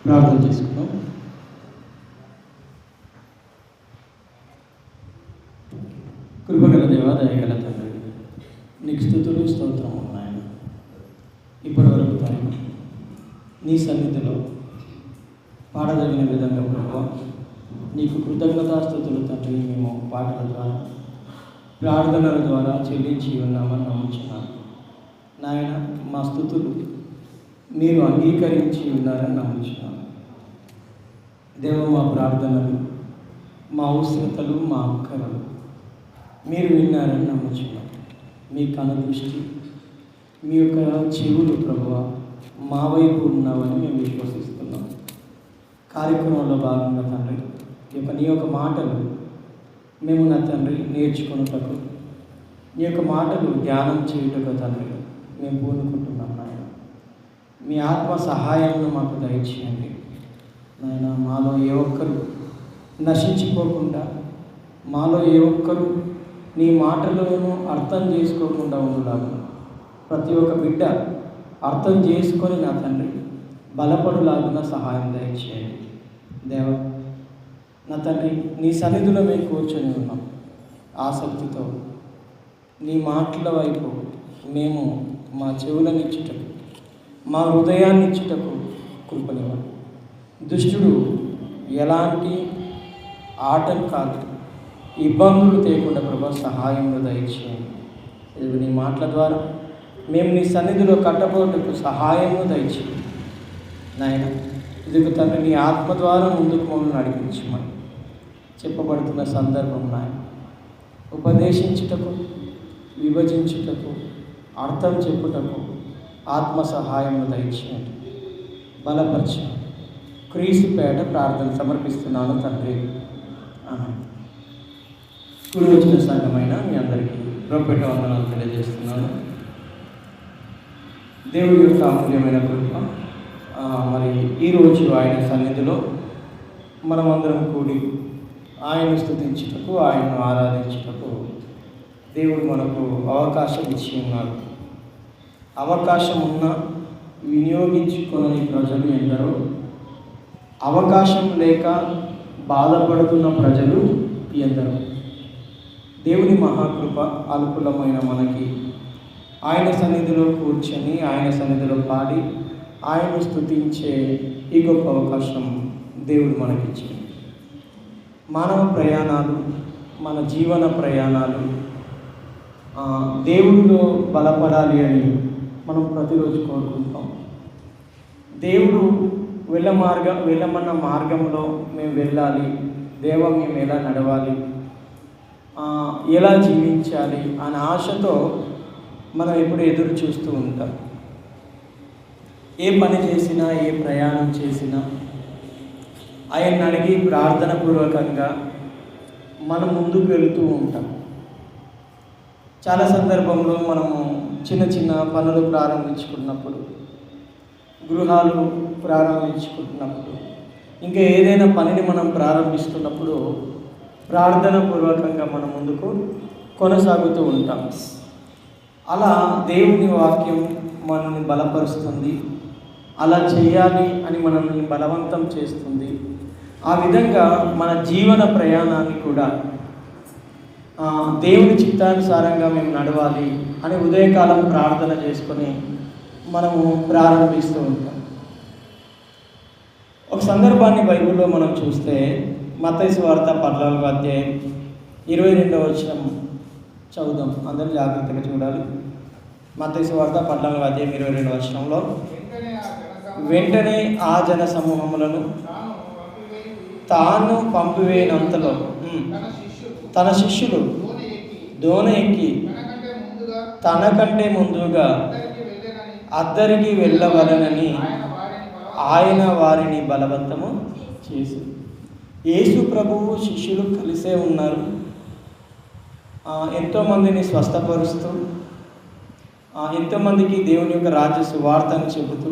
ప్రార్థన చేసుకున్నాం. కృపగల దేవా, దయగల తండ్రి, నీకు స్తుతులు స్తోత్రం ఉన్నాయన. ఇప్పటి వరకు తండ్రి నీ సన్నిధిలో పాడదగిన విధంగా ప్రభావ నీకు కృతజ్ఞతాస్తుతులు తండ్రి మేము పాటల ద్వారా ప్రార్థనల ద్వారా చెల్లించి ఉన్నామని నమ్ముచున్నాను నాయన. మా స్తుతులు మీరు అంగీకరించి ఉన్నారని నమ్ముచున్నాను దేవ. మా ప్రార్థనలు, మా అవసరతలు, మా అక్కరలు మీరు విన్నారని నమ్ముచున్నాను. మీ కనుదృష్టి, మీ యొక్క చెవులు ప్రభువ మా వైపు ఉన్నావని మేము విశ్వసిస్తున్నాం. కార్యక్రమంలో భాగంగా తండ్రి నీ యొక్క మాటలు మేము నా తండ్రి నేర్చుకున్నటకు, నీ యొక్క మాటలు ధ్యానం చేయుటకు తండ్రి మేము పూనుకుంటున్నాం నాయన. మీ ఆత్మ సహాయంను మాకు దయచేయండి నాయన. మాలో ఏ ఒక్కరు నశించిపోకుండా, మాలో ఏ ఒక్కరు నీ మాటలను అర్థం చేసుకోకుండా ఉండలాగా ప్రతి ఒక్క బిడ్డ అర్థం చేసుకొని నా తండ్రి బలపడులాగున సహాయం దయచేయండి దేవ. నా తండ్రి నీ సన్నిధిలో మేము కూర్చొని ఉన్నాం ఆసక్తితో. నీ మాటల వైపు మేము మా చెవులనిచ్చుటకు, మా హృదయాన్ని ఇచ్చుటకు కృపనివ్వండి. దుష్టుడు ఎలాంటి ఆటంకాలు, ఇబ్బందులు తేకుండా ప్రభా సహాయంలో దయచేయండి. ఇది నీ మాటల ద్వారా మేము నీ సన్నిధిలో కట్టబోటకు సహాయము దయచేయండి నాయన. ఇదిగో తండ్రి నీ ఆత్మ ద్వారా ముందుకు మమ్మల్ని నడిపించమని చెప్పబడుతున్న సందర్భం నాయన. ఉపదేశించుటకు, విభజించుటకు, అర్థం చెప్పుటకు ఆత్మ సహాయము దయచేయండి, బలపరచు. క్రీస్తుపేట ప్రార్థన సమర్పిస్తున్నాను తండ్రి. కూడి వచ్చిన సంఘమైన మీ అందరికీ ప్రభుపేట వందనాలు తెలియజేస్తున్నాను. దేవుడి యొక్క అమూల్యమైన కృప మరి ఈరోజు ఆయన సన్నిధిలో మనమందరం కూడి ఆయన స్తుతించుటకు, ఆయనను ఆరాధించుటకు దేవుడు మనకు అవకాశం ఇచ్చి ఉన్నారు. అవకాశం ఉన్నా వినియోగించుకొని ప్రజలు ఎందరో, అవకాశం లేక బాధపడుతున్న ప్రజలు ఎందరో. దేవుని మహాకృప అల్పులమైన మనకి ఆయన సన్నిధిలో కూర్చొని, ఆయన సన్నిధిలో పాడి, ఆయన స్తుతించే ఈ గొప్ప అవకాశం దేవుడు మనకిచ్చింది. మానవ ప్రయాణాలు, మన జీవన ప్రయాణాలు దేవుడిలో బలపడాలి అని మనం ప్రతిరోజు కోరుకుంటాం. దేవుడు వెళ్ళమన్న మార్గంలో మేము వెళ్ళాలి, దేవ మేము ఎలా నడవాలి, ఎలా జీవించాలి అనే ఆశతో మనం ఎప్పుడు ఎదురు చూస్తూ ఉంటాం. ఏ పని చేసినా, ఏ ప్రయాణం చేసినా ఆయన్ని అడిగి ప్రార్థనపూర్వకంగా మనం ముందుకు వెళుతూ ఉంటాం. చాలా సందర్భంలో మనము చిన్న చిన్న పనులు ప్రారంభించుకున్నప్పుడు, గృహాలు ప్రారంభించుకుంటున్నప్పుడు, ఇంకా ఏదైనా పనిని మనం ప్రారంభిస్తున్నప్పుడు ప్రార్థనపూర్వకంగా మనం ముందుకు కొనసాగుతూ ఉంటాం. అలా దేవుని వాక్యం మనల్ని బలపరుస్తుంది, అలా చేయాలి అని మనల్ని బలవంతం చేస్తుంది. ఆ విధంగా మన జీవన ప్రయాణాన్ని కూడా దేవుని చిత్తానుసారంగా మేము నడవాలి అని ఉదయకాలం ప్రార్థన చేసుకొని మనము ప్రారంభిస్తూ ఉంటాం. ఒక సందర్భాన్ని బైబిల్లో మనం చూస్తే మత్తయి సువార్త 14వ అధ్యాయం 22వ వచనం చదువుదాం. అందరూ జాగ్రత్తగా చూడాలి. మత్తయి సువార్త 14వ అధ్యాయం 22వ వచనంలో, వెంటనే ఆ జన సమూహములను తాను పంపివేయనంతలో తన శిష్యులు దోణ ఎక్కి తనకంటే ముందుగా అద్దరికి వెళ్ళవలనని ఆయన వారిని బలవంతము చేసి. యేసు ప్రభువు శిష్యులు కలిసే ఉన్నారు. ఎంతోమందిని స్వస్థపరుస్తూ, ఎంతోమందికి దేవుని యొక్క రాజ్య సువార్తను చెబుతూ,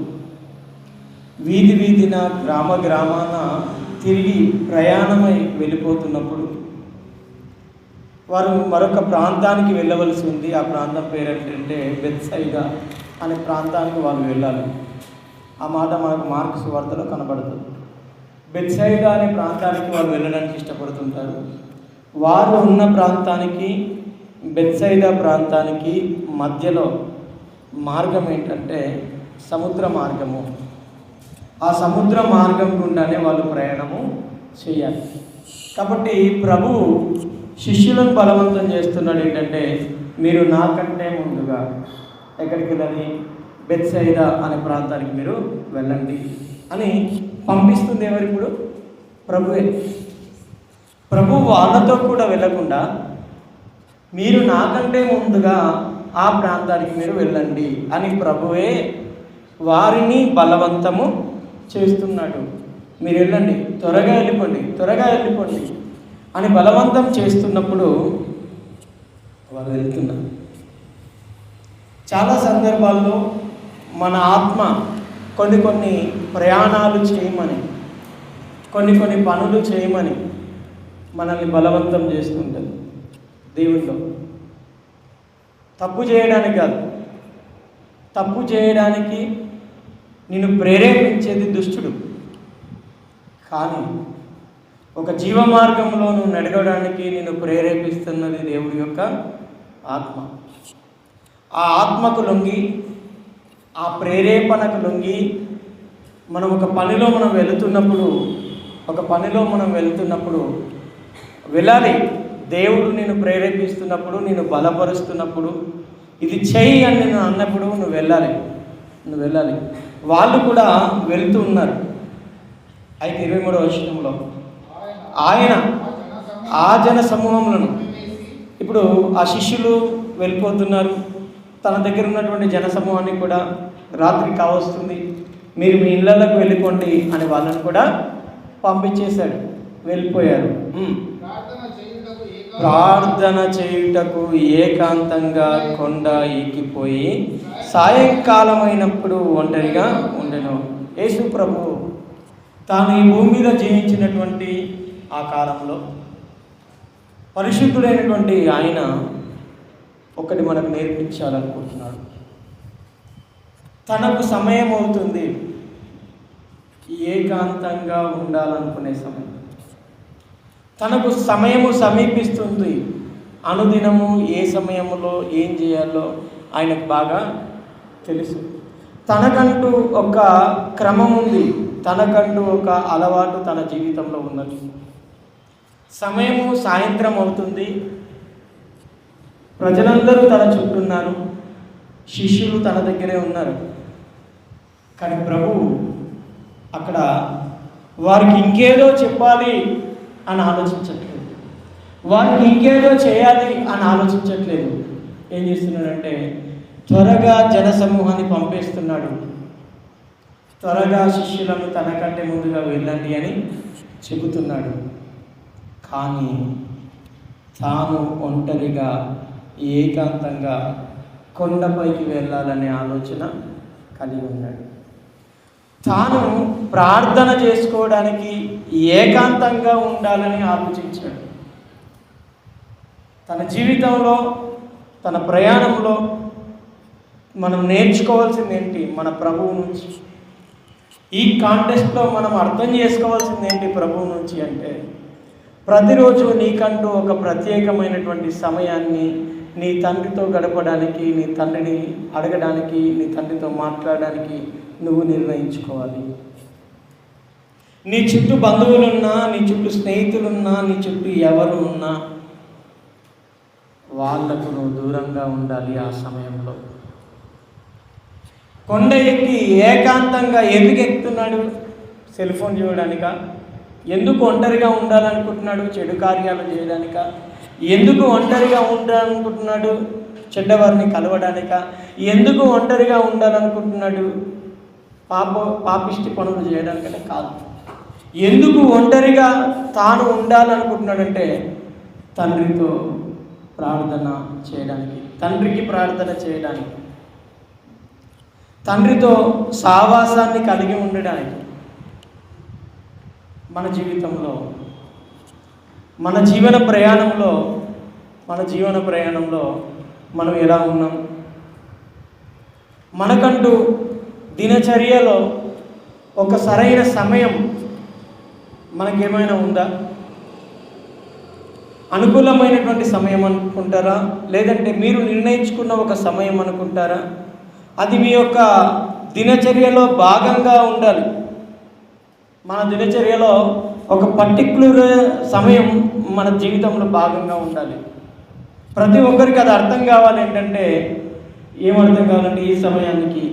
వీధి వీధిన గ్రామ గ్రామాన తిరిగి ప్రయాణమై వెళ్ళిపోతున్నప్పుడు వారు మరొక ప్రాంతానికి వెళ్ళవలసి ఉంది. ఆ ప్రాంతం పేరు ఏంటంటే బెత్సైదా అనే ప్రాంతానికి వాళ్ళు వెళ్ళాలి. ఆ మాట మనకు మార్కు సువార్తలో కనబడుతుంది. బెత్సైదా అనే ప్రాంతానికి వారు వెళ్ళడానికి ఇష్టపడుతుంటారు. వారు ఉన్న ప్రాంతానికి బెత్సైదా ప్రాంతానికి మధ్యలో మార్గం ఏంటంటే సముద్ర మార్గము. ఆ సముద్ర మార్గం గుండానే వాళ్ళు ప్రయాణము చేయాలి. కాబట్టి ప్రభువు శిష్యులను బలవంతం చేస్తున్నాడు ఏంటంటే, మీరు నాకంటే ముందుగా ఎక్కడికి వెళ్ళాలి, బెత్సైదా అనే ప్రాంతానికి మీరు వెళ్ళండి అని పంపిస్తుంది. ఎవరు ఇప్పుడు? ప్రభువే. ప్రభు వాళ్ళతో కూడా వెళ్ళకుండా మీరు నాకంటే ముందుగా ఆ ప్రాంతానికి మీరు వెళ్ళండి అని ప్రభువే వారిని బలవంతము చేస్తున్నాడు. మీరు వెళ్ళండి, త్వరగా వెళ్ళిపోండి అని బలవంతం చేస్తున్నప్పుడు వారు వెళ్తున్నారు. చాలా సందర్భాల్లో మన ఆత్మ కొన్ని ప్రయాణాలు చేయమని, కొన్ని పనులు చేయమని మనల్ని బలవంతం చేస్తుంటుంది. దేవుల్లో తప్పు చేయడానికి కాదు, తప్పు చేయడానికి నిన్ను ప్రేరేపించేది దుష్టుడు. కానీ ఒక జీవ మార్గంలో నువ్వు నడవడానికి నిన్ను ప్రేరేపిస్తున్నది దేవుడి యొక్క ఆత్మ. ఆ ఆత్మకు లొంగి, ఆ ప్రేరేపణకు లొంగి మనం ఒక పనిలో వెళుతున్నప్పుడు వెళ్ళాలి. దేవుడు నిన్ను ప్రేరేపిస్తున్నప్పుడు, నిన్ను బలపరుస్తున్నప్పుడు, ఇది చెయ్యి అని నేను అన్నప్పుడు నువ్వు వెళ్ళాలి. వాళ్ళు కూడా వెళ్తూ ఉన్నారు. అయితే 23వ వచనంలో ఆయన ఆ జన సమూహములను, ఇప్పుడు ఆ శిష్యులు వెళ్ళిపోతున్నారు. తన దగ్గర ఉన్నటువంటి జన సమూహాన్ని కూడా రాత్రి కావస్తుంది, మీరు మీ ఇళ్ళకు వెళ్ళిపోండి అని వాళ్ళని కూడా పంపించేశాడు. వెళ్ళిపోయారు. ప్రార్థన చేయుటకు ఏకాంతంగా కొండ ఎక్కిపోయి సాయంకాలం అయినప్పుడు ఒంటరిగా ఉండెను. యేసు ప్రభువు తాను ఈ భూమి మీద జీవించినటువంటి ఆ కాలంలో పరిశుద్ధుడైనటువంటి ఆయన ఒకటి మనకు నేర్పించాలనుకుంటున్నాడు. తనకు సమయం అవుతుంది, ఏకాంతంగా ఉండాలనుకునే సమయం, తనకు సమయము సమీపిస్తుంది. అనుదినము ఏ సమయంలో ఏం చేయాలో ఆయనకు బాగా తెలుసు. తనకంటూ ఒక క్రమం ఉంది, తనకంటూ ఒక అలవాటు తన జీవితంలో ఉన్నది. సమయము సాయంత్రం అవుతుంది, ప్రజలందరూ తన చుట్టూ ఉన్నారు, శిష్యులు తన దగ్గరే ఉన్నారు. కానీ ప్రభువు అక్కడ వారికి ఇంకేదో చెప్పాలి అని ఆలోచించట్లేదు, వారికి ఇంకేదో చేయాలి అని ఆలోచించట్లేదు. ఏం చేస్తున్నాడంటే త్వరగా జనసమూహాన్ని పంపేస్తున్నాడు. త్వరగా శిష్యులను తనకంటే ముందుగా వెళ్ళండి అని చెబుతున్నాడు. కానీ తాను ఒంటరిగా ఏకాంతంగా కొండపైకి వెళ్ళాలనే ఆలోచన కలిగి ఉన్నాడు. తాను ప్రార్థన చేసుకోవడానికి ఏకాంతంగా ఉండాలని ఆలోచించాడు. తన జీవితంలో, తన ప్రయాణంలో మనం నేర్చుకోవాల్సింది ఏంటి? మన ప్రభువు నుంచి. ఈ కాంటెస్ట్లో మనం అర్థం చేసుకోవాల్సింది ఏంటి ప్రభువు నుంచి అంటే, ప్రతిరోజు నీకంటూ ఒక ప్రత్యేకమైనటువంటి సమయాన్ని నీ తండ్రితో గడపడానికి, నీ తండ్రిని అడగడానికి, నీ తండ్రితో మాట్లాడడానికి నువ్వు నిర్ణయించుకోవాలి. నీ చుట్టూ బంధువులున్నా, నీ చుట్టూ స్నేహితులున్నా, నీ చుట్టూ ఎవరు ఉన్నా వాళ్లకు నువ్వు దూరంగా ఉండాలి. ఆ సమయంలో కొండ ఎక్కి ఏకాంతంగా ఎందుకు ఎక్కుతున్నాడు? Cell phone చూడడానిక? ఎందుకు ఒంటరిగా ఉండాలనుకుంటున్నాడు? చెడు కార్యాలు చేయడానిక? ఎందుకు ఒంటరిగా ఉండాలనుకుంటున్నాడు? చెడ్డవారిని కలవడానిక? ఎందుకు ఒంటరిగా ఉండాలనుకుంటున్నాడు? పాపిష్టి పనులు చేయడానికంటే కాదు. ఎందుకు ఒంటరిగా తాను ఉండాలనుకుంటున్నాడంటే తండ్రితో ప్రార్థన చేయడానికి, తండ్రికి ప్రార్థన చేయడానికి, తండ్రితో సావాసాన్ని కలిగి ఉండడానికి. మన జీవితంలో, మన జీవన ప్రయాణంలో మనం ఎలా ఉన్నాం? మనకంటూ దినచర్యలో ఒక సరైన సమయం మనకేమైనా ఉందా? అనుకూలమైనటువంటి సమయం అనుకుంటారా? లేదంటే మీరు నిర్ణయించుకున్న ఒక సమయం అనుకుంటారా? అది మీ యొక్క దినచర్యలో భాగంగా ఉండాలి. మన దినచర్యలో ఒక పర్టిక్యులర్ సమయం మన జీవితంలో భాగంగా ఉండాలి. ప్రతి ఒక్కరికి అది అర్థం కావాలి. ఏంటంటే ఏమర్థం కావాలంటే ఈ సమయానికి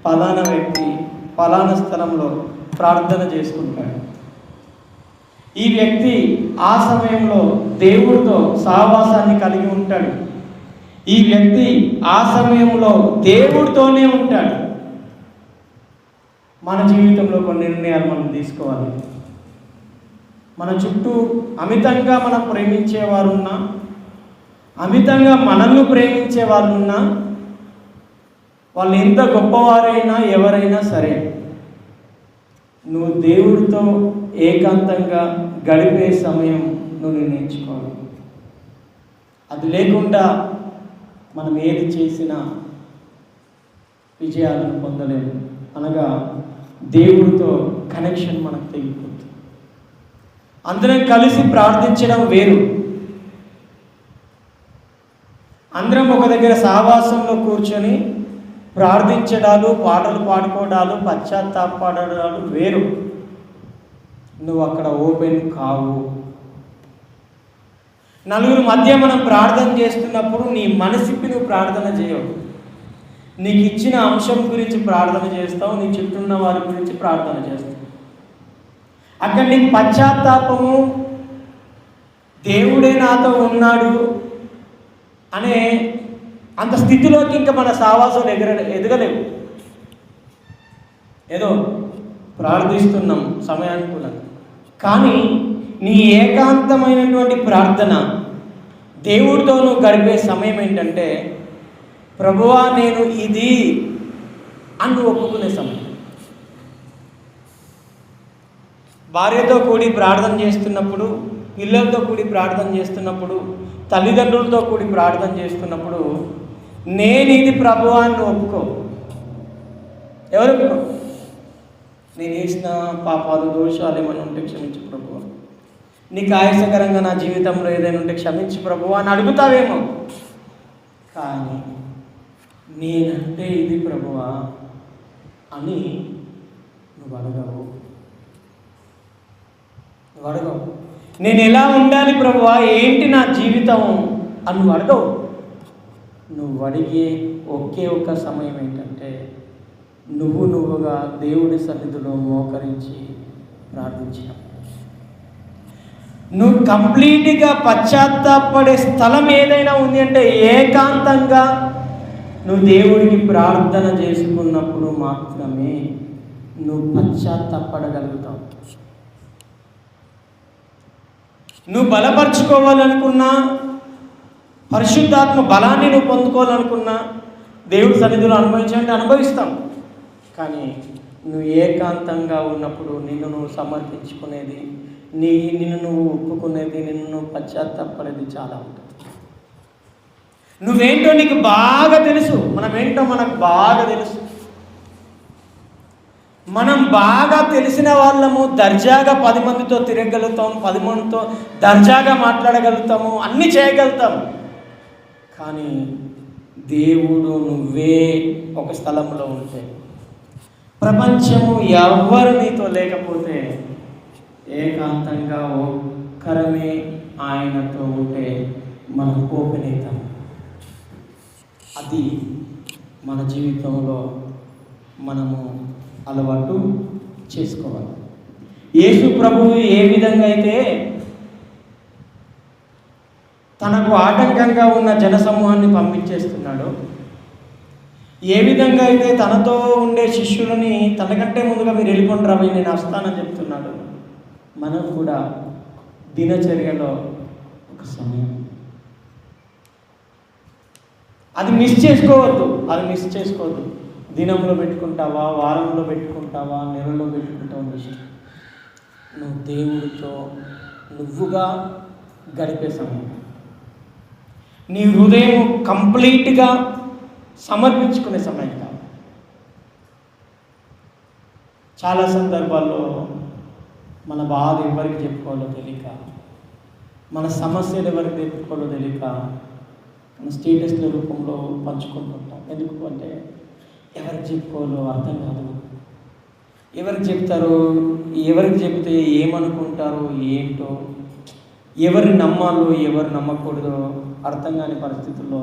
ఫలానా వ్యక్తి ఫలానా స్థలంలో ప్రార్థన చేసుకుంటాడు, ఈ వ్యక్తి ఆ సమయంలో దేవుడితో సహవాసాన్ని కలిగి ఉంటాడు, ఈ వ్యక్తి ఆ సమయంలో దేవుడితోనే ఉంటాడు. మన జీవితంలో కొన్ని నిర్ణయాలు మనం తీసుకోవాలి. మన చుట్టూ అమితంగా మనం ప్రేమించేవారు ఉన్నా, అమితంగా మనల్ని ప్రేమించే వాళ్ళు ఉన్నా, వాళ్ళు ఎంత గొప్పవారైనా ఎవరైనా సరే, నువ్వు దేవుడితో ఏకాంతంగా గడిపే సమయం నువ్వు నిర్ణయించుకోవాలి. అది లేకుండా మనం ఏది చేసినా విజయాలను పొందలేము. అనగా దేవుడితో కనెక్షన్ మనకు తెగిపోతుంది. అందరం కలిసి ప్రార్థించడం వేరు, అందరం ఒక దగ్గర సహవాసంలో కూర్చొని ప్రార్థించడాలు, పాటలు పాడుకోవడాలు, పశ్చాత్తాపడాలు వేరు. నువ్వు అక్కడ ఓపెన్ కావు. నలుగురు మధ్య మనం ప్రార్థన చేస్తున్నప్పుడు నీ మనసుకి నువ్వు ప్రార్థన చేయవు. నీకు ఇచ్చిన అంశం గురించి ప్రార్థన చేస్తావు, నీ చుట్టూ ఉన్న వారి గురించి ప్రార్థన చేస్తావు. అక్కడ నీకు పశ్చాత్తాపము, దేవుడే నాతో ఉన్నాడు అనే అంత స్థితిలోకి ఇంకా మన సావాసం ఎదగలేవు. ఏదో ప్రార్థిస్తున్నాం సమయానుకూలంగా, కానీ నీ ఏకాంతమైనటువంటి ప్రార్థన దేవుడితో నువ్వు గడిపే సమయం ఏంటంటే, ప్రభువా నేను ఇది అని ఒప్పుకునే సమయం. భార్యతో కూడి ప్రార్థన చేస్తున్నప్పుడు, పిల్లలతో కూడి ప్రార్థన చేస్తున్నప్పుడు, తల్లిదండ్రులతో కూడి ప్రార్థన చేస్తున్నప్పుడు, నేను ఇది ప్రభువా అని ఒప్పుకో. ఎవరు ఒప్పుకో? నేను చేసిన పాపాలు దోషాలు ఏమైనా ఉంటే క్షమించు ప్రభువా, నీకు ఆయాసకరంగా నా జీవితంలో ఏదైనా ఉంటే క్షమించు ప్రభువా అని అడుగుతావేమో. కానీ నేనంటే ఇది ప్రభువా అని నువ్వు అడగవు. నేను ఎలా ఉండాలి ప్రభువా, ఏంటి నా జీవితం అని నువ్వు అడగవు. నువ్వు అడిగే ఒకే ఒక్క సమయం ఏంటంటే, నువ్వుగా దేవుడి సన్నిధిలో మోకరించి ప్రార్థించినప్పుడు. నువ్వు కంప్లీట్గా పశ్చాత్తాపడే స్థలం ఏదైనా ఉంది అంటే, ఏకాంతంగా నువ్వు దేవుడికి ప్రార్థన చేసుకున్నప్పుడు మాత్రమే నువ్వు పశ్చాత్తాపడగలుగుతావు. నువ్వు బలపరుచుకోవాలనుకున్నా, పరిశుద్ధాత్మ బలాన్ని నువ్వు పొందుకోవాలనుకున్నా, దేవుడి సన్నిధిలో అనుభవించాలంటే అనుభవిస్తాం. కానీ నువ్వు ఏకాంతంగా ఉన్నప్పుడు నిన్ను నువ్వు సమర్పించుకునేది, నిన్ను నువ్వు ఒప్పుకునేది, నిన్ను నువ్వు పశ్చాత్తాపడేది చాలా ఉంటుంది. నువ్వేంటో నీకు బాగా తెలుసు, మనమేంటో మనకు బాగా తెలుసు. మనం బాగా తెలిసిన వాళ్ళము దర్జాగా 10 మందితో తిరగలుగుతాం, 10 మందితో దర్జాగా మాట్లాడగలుగుతాము, అన్నీ చేయగలుగుతాం. కానీ దేవుడు నువ్వే ఒక స్థలంలో ఉంటే, ప్రపంచము ఎవ్వరు నీతో లేకపోతే, ఏకాంతంగా ఒక్కరమే ఆయనతో ఉంటే మనం ఓపెన్ అవుతాం. అది మన జీవితంలో మనము అలవాటు చేసుకోవాలి. యేసు ప్రభువు ఏ విధంగా అయితే తనకు ఆటంకంగా ఉన్న జనసమూహాన్ని పంపించేస్తున్నాడో, ఏ విధంగా అయితే తనతో ఉండే శిష్యులని తనకంటే ముందుగా మీరు వెళ్ళిపోండి రాబోయే నేను వస్తానని చెప్తున్నాడు, మనం కూడా దినచర్యలో ఒక సమయం అది మిస్ చేసుకోవద్దు. దినంలో పెట్టుకుంటావా, వారంలో పెట్టుకుంటావా, నెలలో పెట్టుకుంటావా, నువ్వు దేవుడితో నువ్వుగా గడిపే సమయం, నీ హృదయం కంప్లీట్గా సమర్పించుకునే సమయం కాదు. చాలా సందర్భాల్లో మన బాధ ఎవరికి చెప్పుకోవాలో తెలియక, మన సమస్యలు ఎవరికి చెప్పుకోవాలో తెలియక మన స్టేటస్ల రూపంలో పంచుకుంటుంటాం. ఎందుకు అంటే ఎవరికి చెప్పుకోవాలో అర్థం కాదు. ఎవరికి చెప్తారో, ఎవరికి చెప్తే ఏమనుకుంటారో ఏంటో, ఎవరిని నమ్మాలో ఎవరు నమ్మకూడదో అర్థం కాని పరిస్థితుల్లో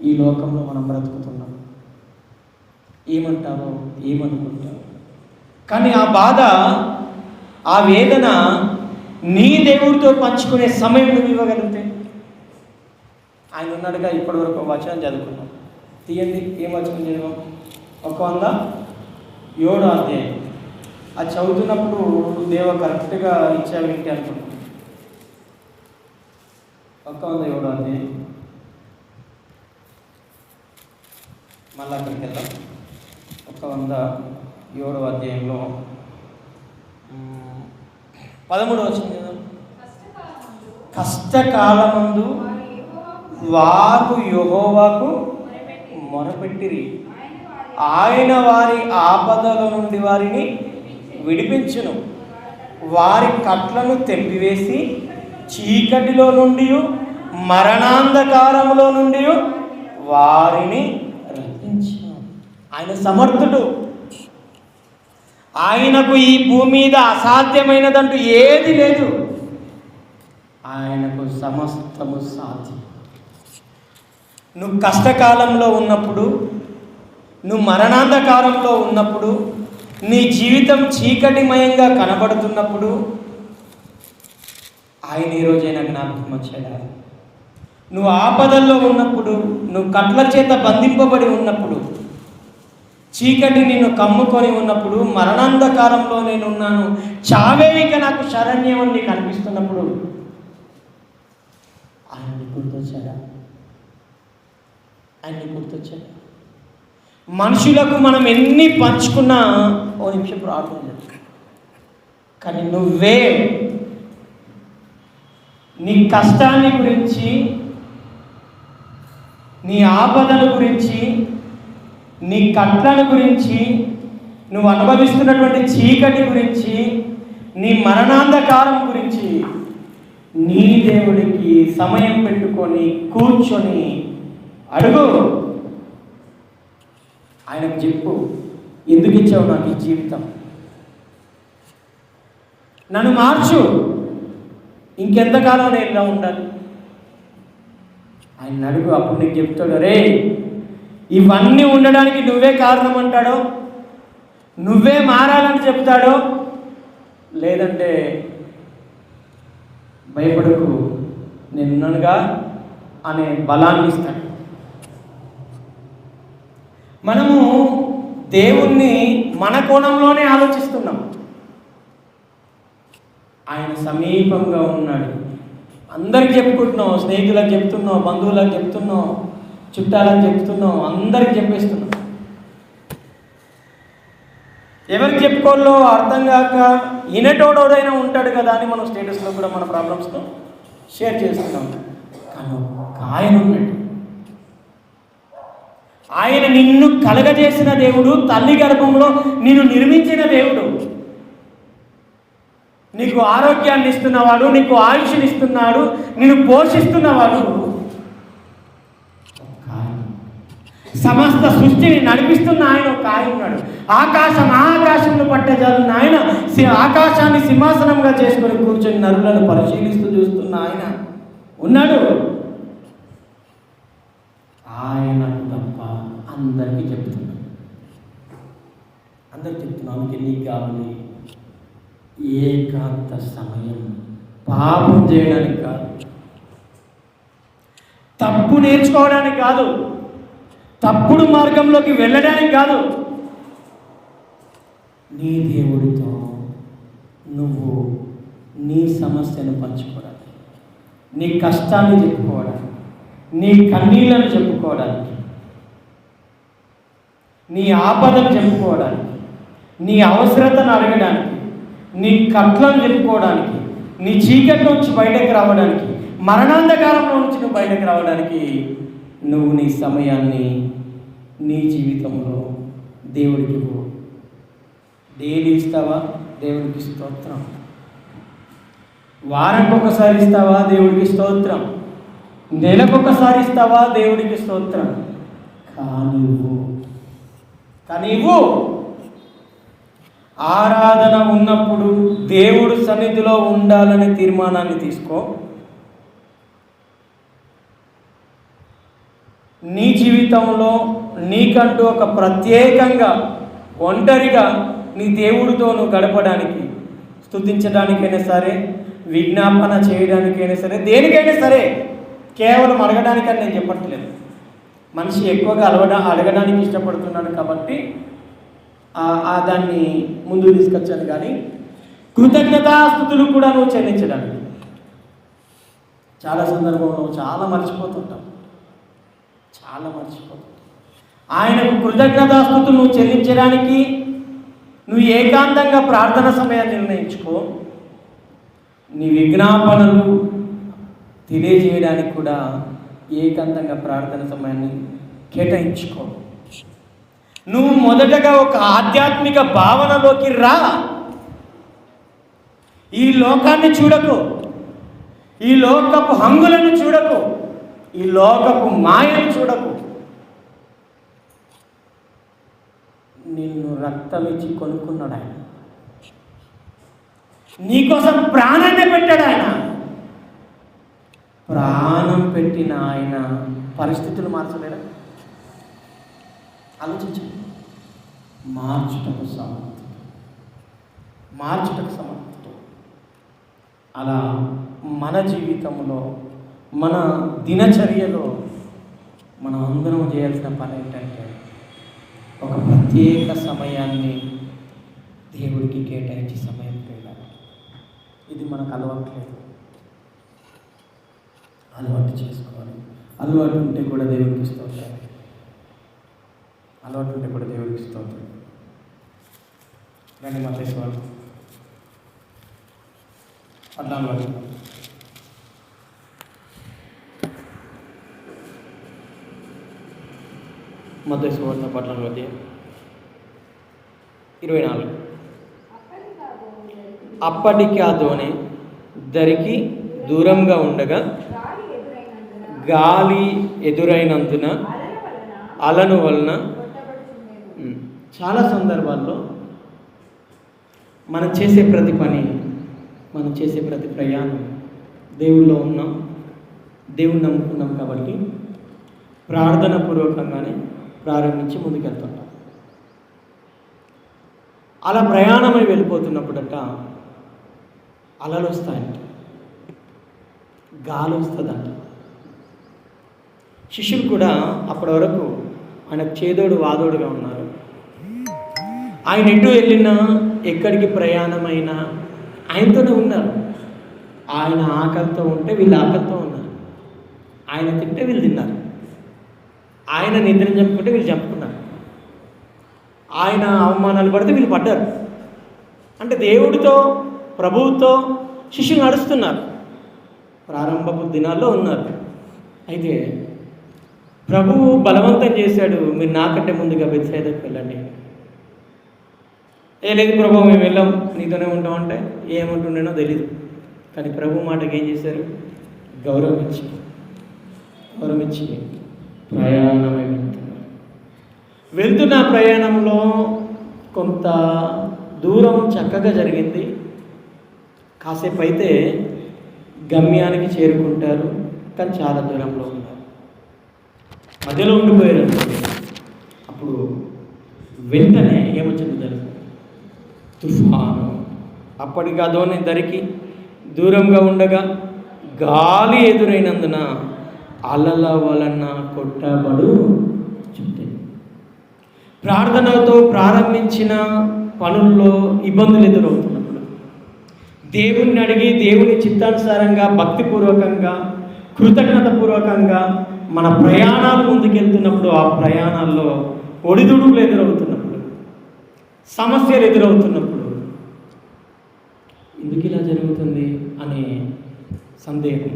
ఈ లోకంలో మనం బ్రతుకుతున్నాం. ఏమంటారో ఏమనుకుంటారో. కానీ ఆ బాధ, ఆ వేదన నీ దేవుడితో పంచుకునే సమయం నువ్వు ఇవ్వగలిగితే, ఆయన ఉన్నాడుగా. ఇప్పటివరకు వచనం చదువుకున్నాం. తీయండి, ఏం వచనం చదివాం? 107వ అధ్యాయం. అది చదువుతున్నప్పుడు దేవ కరెక్ట్గా ఇచ్చావేంటి అనుకున్నాం. 107వ అధ్యాయం. మళ్ళీ అక్కడికి వెళ్దాం. 107వ అధ్యాయంలో 13వ వచనం. కష్టకాలమందు వారు యెహోవాకు మొరపెట్టిరి, ఆయన వారి ఆపదల నుండి వారిని విడిపించును. వారి కట్లను తెంపివేసి చీకటిలో నుండి మరణాంధకారములో నుండి వారిని రక్షించును. ఆయన సమర్థుడు. ఆయనకు ఈ భూమి మీద అసాధ్యమైనదంటూ ఏది లేదు. ఆయనకు సమస్తము సాధ్యం. నువ్వు కష్టకాలంలో ఉన్నప్పుడు, నువ్వు మరణాంధకారంలో ఉన్నప్పుడు, నీ జీవితం చీకటిమయంగా కనబడుతున్నప్పుడు ఆయన ఈరోజైనా జ్ఞాపకం వచ్చాడా? నువ్వు ఆపదల్లో ఉన్నప్పుడు, నువ్వు కట్ల చేత బంధింపబడి ఉన్నప్పుడు, చీకటి నిన్ను కమ్ముకొని ఉన్నప్పుడు, మరణాంధకారంలో నేనున్నాను, చావే ఇక నాకు శరణ్యం అని నీకు అనిపిస్తున్నప్పుడు ఆయన్ని గుర్తొచ్చాడా? ఆయన్ని గుర్తొచ్చాడా? మనుషులకు మనం ఎన్ని పంచుకున్నా ఓ నిమిషం ప్రార్థన చేస్తాం. కానీ నువ్వే నీ కష్టాన్ని గురించి, నీ ఆపదల గురించి, నీ కట్లను గురించి, నువ్వు అనుభవిస్తున్నటువంటి చీకటి గురించి, నీ మరణాంధకారం గురించి నీ దేవుడికి సమయం పెట్టుకొని కూర్చొని అడుగు. ఆయనకు చెప్పు, ఎందుకు ఇచ్చావు నాకు ఈ జీవితం? నన్ను మార్చు. ఇంకెంతకాలం నేను ఇలా ఉండాలి? ఆయన అడుగు. అప్పుడు నీకు చెప్తాడు, రే ఇవన్నీ ఉండడానికి నువ్వే కారణం అంటాడో, నువ్వే మారాలని చెప్తాడో, లేదంటే భయపడకు నేనున్నానుగా అనే బలాన్ని ఇస్తాడు. మనము దేవుణ్ణి మన కోణంలోనే ఆలోచిస్తున్నాం. ఆయన సమీపంగా ఉన్నాడు. అందరికి చెప్పుకుంటున్నాం, స్నేహితులకు చెప్తున్నాం, బంధువులకు చెప్తున్నాం, చుట్టాలకు చెప్తున్నాం, అందరికి చెప్పేస్తున్నాం. ఎవరికి చెప్పుకోవాలో అర్థం కాక ఇనటోడోడైనా ఉంటాడు కదా అని మనం స్టేటస్లో కూడా మన ప్రాబ్లమ్స్తో షేర్ చేస్తున్నాం. కానీ ఆయన ఉన్నాడు. ఆయన నిన్ను కలగజేసిన దేవుడు, తల్లి గర్భంలో నిన్ను నిర్మించిన దేవుడు, నీకు ఆరోగ్యాన్ని ఇస్తున్నవాడు, నీకు ఆయుష్ని ఇస్తున్నాడు, నిన్ను పోషిస్తున్నవాడు, సమస్త సృష్టిని నడిపిస్తున్న ఆయన ఒక ఆయన ఉన్నాడు. ఆకాశంలో పట్టజాలున్న ఆయన, ఆకాశాన్ని సింహాసనంగా చేసుకొని కూర్చొని నరులను పరిశీలిస్తూ చూస్తున్న ఆయన ఉన్నాడు. ఆయన తప్ప అందరికీ చెప్తున్నాను, అందరికి చెప్తున్నాను, నీకు కావాలి ఏకాంత సమయం. పాపం చేయడానికి కాదు, తప్పు నేర్చుకోవడానికి కాదు, తప్పుడు మార్గంలోకి వెళ్ళడానికి కాదు, నీ దేవుడితో నువ్వు నీ సమస్యను పంచుకోవడానికి, నీ కష్టాన్ని చెప్పుకోవడానికి, నీ కన్నీళ్లను చెప్పుకోవడానికి, నీ ఆపదను చెప్పుకోవడానికి, నీ అవసరతను అడగడానికి, నీ కట్లను చెప్పుకోవడానికి, నీ చీకటి నుంచి బయటకు రావడానికి, మరణాంధకారంలో నుంచి నువ్వు బయటకు రావడానికి నువ్వు నీ సమయాన్ని నీ జీవితంలో దేవుడికి ఇవ్వు. డైలీ ఇస్తావా? దేవుడికి స్తోత్రం. వారానికి ఒకసారి ఇస్తావా? దేవుడికి స్తోత్రం. నెలకొకసారి ఇస్తావా? దేవుడికి స్తోత్రం. కానీ ఆరాధన ఉన్నప్పుడు దేవుడు సన్నిధిలో ఉండాలనే తీర్మానాన్ని తీసుకో. నీ జీవితంలో నీకంటూ ఒక ప్రత్యేకంగా ఒంటరిగా నీ దేవుడితో నువ్వు గడపడానికి, స్తుతించడానికైనా సరే, విజ్ఞాపన చేయడానికైనా సరే, దేనికైనా సరే, కేవలం అడగడానికని నేను చెప్పట్లేదు. మనిషి ఎక్కువగా అడగడానికి ఇష్టపడుతున్నాడు కాబట్టి దాన్ని ముందుకు తీసుకొచ్చాను. కానీ కృతజ్ఞతాస్తుతులు కూడా నువ్వు చెల్లించడానికి చాలా సందర్భంలో చాలా మర్చిపోతుంటావు. ఆయనకు కృతజ్ఞతాస్తుతులు నువ్వు చెల్లించడానికి నువ్వు ఏకాంతంగా ప్రార్థన సమయాన్ని నిర్ణయించుకో. నీ విజ్ఞాపనలు తెలియజేయడానికి కూడా ఏకాంతంగా ప్రార్థన సమయాన్ని కేటాయించుకో. నువ్వు మొదటగా ఒక ఆధ్యాత్మిక భావనలోకి రా. ఈ లోకాన్ని చూడకు, ఈ లోకపు హంగులను చూడకు, ఈ లోకపు మాయను చూడకు. నిన్ను రక్తమిచ్చి కొనుక్కున్నాడు ఆయన. నీకోసం ప్రాణాన్ని పెట్టాడు ఆయన. ప్రాణం పెట్టిన ఆయన పరిస్థితులు మార్చలేడా? ఆలోచించు. మార్చుటకు సమర్థుడు. అలా మన జీవితంలో, మన దినచర్యలో మనం అందరం చేయాల్సిన పని ఏంటంటే ఒక ప్రత్యేక సమయాన్ని దేవుడికి కేటాయించి సమయం పెట్టాలి. ఇది మనకు అలవాట్లేదు. అలవాటు చేసుకోవాలి. అలవాటు ఉంటే కూడా దేవుడికి స్తోత్రం. రండి మత్తయి వార్త 14. మత్తయి వార్త 14:24. అప్పటికి ఆ దోణి దరికి దూరంగా ఉండగా గాలి ఎదురైనందున అలను వలన. చాలా సందర్భాల్లో మనం చేసే ప్రతి పని, మనం చేసే ప్రతి ప్రయాణం దేవుల్లో ఉన్నాం, దేవుని నమ్ముకున్నాం కాబట్టి ప్రార్థన పూర్వకంగానే ప్రారంభించి ముందుకెళ్తుంటాం. అలా ప్రయాణమై వెళ్ళిపోతున్నప్పుడట అలలు వస్తాయంట, గాలి వస్తుందంట. శిష్యులు కూడా అప్పటి వరకు ఆయనకు చేదోడు వాదోడుగా ఉన్నారు. ఆయన ఎటు వెళ్ళినా, ఎక్కడికి ప్రయాణమైనా ఆయనతోనే ఉన్నారు. ఆయన ఆకలితో ఉంటే వీళ్ళు ఆకలితో ఉన్నారు. ఆయన తింటే వీళ్ళు తిన్నారు. ఆయన నిద్రని చంపుకుంటే వీళ్ళు చంపుకున్నారు. ఆయన అవమానాలు పడితే వీళ్ళు పడ్డారు. అంటే దేవుడితో, ప్రభువుతో శిష్యులు నడుస్తున్నారు. ప్రారంభపు దినాల్లో ఉన్నారు. అయితే ప్రభువు బలవంతం చేశాడు, మీరు నాకంటే ముందుగా బెత్సైదాకి వెళ్ళండి. లేదు ప్రభు మేము వెళ్ళాం, నీతోనే ఉంటామంటే ఏమంటుండేనో తెలీదు. కానీ ప్రభు మాటకి ఏం చేశారు? గౌరవించి ప్రయాణమై వెళ్తున్న ప్రయాణంలో కొంత దూరం చక్కగా జరిగింది. కాసేపు అయితే గమ్యానికి చేరుకుంటారు. కానీ చాలా దూరంలో ఉన్నారు, మధ్యలో ఉండిపోయారు. అప్పుడు వెంటనే ఏమొచ్చింది తెలుసు? తుఫాను. అప్పటికి అదోని దరికి దూరంగా ఉండగా గాలి ఎదురైనందున అలల వలన కొట్టబడు చుట్టే. ప్రార్థనతో ప్రారంభించిన పనుల్లో ఇబ్బందులు ఎదురవుతున్నప్పుడు దేవుణ్ణి అడిగి దేవుని చిత్తానుసారంగా భక్తిపూర్వకంగా కృతజ్ఞతపూర్వకంగా మన ప్రయాణాలు ముందుకెళ్తున్నప్పుడు, ఆ ప్రయాణాల్లో ఒడిదుడుకులు ఎదురవుతున్నప్పుడు, సమస్యలు ఎదురవుతున్నప్పుడు ఎందుకు ఇలా జరుగుతుంది అనే సందేహం